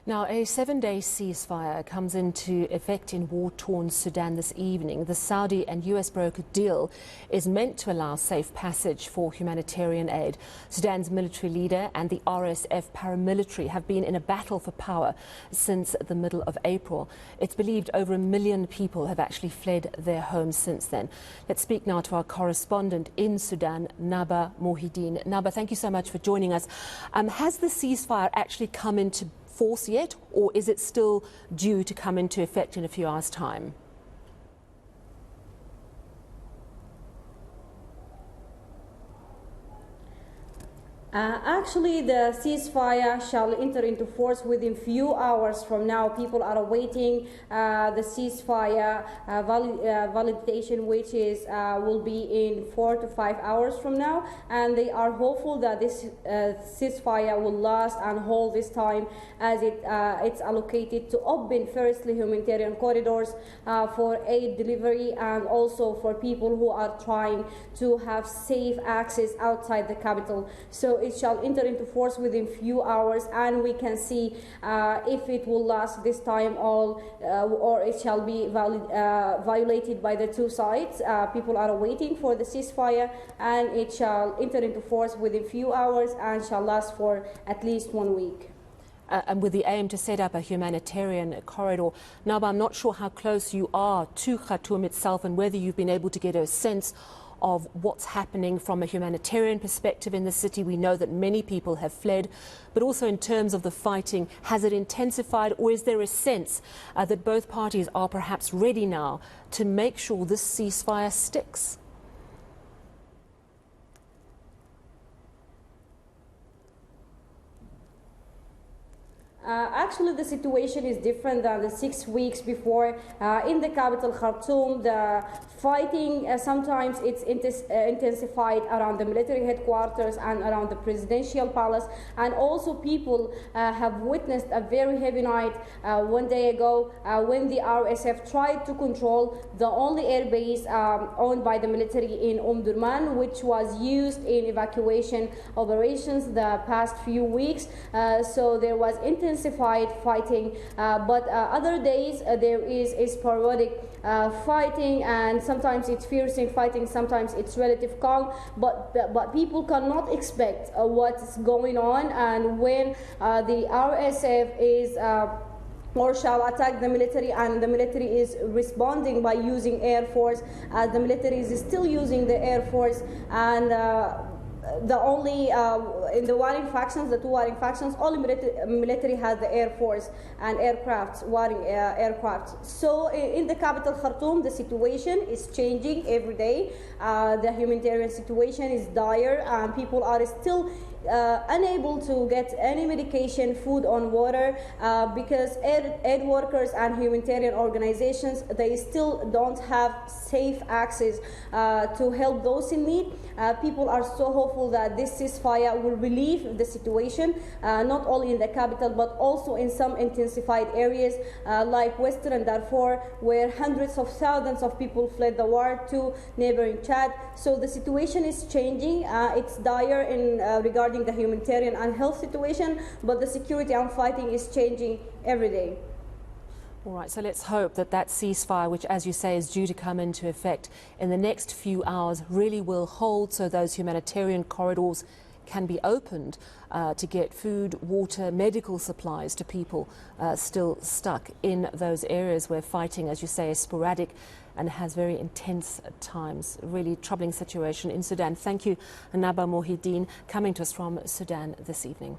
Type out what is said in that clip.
Now, a 7-day ceasefire comes into effect in war-torn Sudan this evening. The Saudi and US brokered deal is meant to allow safe passage for humanitarian aid. Sudan's military leader and the RSF paramilitary have been in a battle for power since the middle of April. It's believed over 1 million people have actually fled their homes since then. Let's speak now to our correspondent in Sudan, Naba Mohiedeen. Naba, thank you so much for joining us. Has the ceasefire actually come into force yet, or is it still due to come into effect in a few hours' time? Actually, the ceasefire shall enter into force within few hours from now. People are awaiting the ceasefire validation, which is will be in 4 to 5 hours from now, and they are hopeful that this ceasefire will last and hold this time, as it's allocated to open firstly humanitarian corridors for aid delivery, and also for people who are trying to have safe access outside the capital. So it shall enter into force within few hours, and we can see if it will last this time or it shall be violated by the two sides. People are waiting for the ceasefire, and it shall enter into force within few hours and shall last for at least 1 week. And with the aim to set up a humanitarian corridor. Now, I'm not sure how close you are to Khartoum itself and whether you've been able to get a sense of what's happening from a humanitarian perspective in the city. We know that many people have fled, but also in terms of the fighting, has it intensified, or is there a sense that both parties are perhaps ready now to make sure this ceasefire sticks? Actually, the situation is different than the 6 weeks before. In the capital, Khartoum, the fighting sometimes it's intensified around the military headquarters and around the presidential palace, and also people have witnessed a very heavy night 1 day ago when the RSF tried to control the only airbase owned by the military in Durman, which was used in evacuation operations the past few weeks. So there was intensified fighting, but other days there is sporadic fighting, and sometimes it's fierce fighting, sometimes it's relative calm, but people cannot expect what's going on, and when the RSF is or shall attack the military, and the military is responding by using air force, as the military is still using the air force, and the only in the warring factions, the two warring factions, only military has the air force and aircrafts, warring aircraft. So in the capital Khartoum, the situation is changing every day. The humanitarian situation is dire, and people are still unable to get any medication, food, or water, because aid workers and humanitarian organizations, they still don't have safe access to help those in need. People are so hopeful that this ceasefire will relieve the situation, not only in the capital but also in some intensified areas like Western Darfur, where hundreds of thousands of people fled the war to neighboring Chad. So the situation is changing. It's dire in regarding the humanitarian and health situation, but the security and fighting is changing every day. All right, so let's hope that that ceasefire, which, as you say, is due to come into effect in the next few hours, really will hold, so those humanitarian corridors can be opened to get food, water, medical supplies to people still stuck in those areas where fighting, as you say, is sporadic and has very intense at times. Really troubling situation in Sudan. Thank you, Naba Mohiedeen, coming to us from Sudan this evening.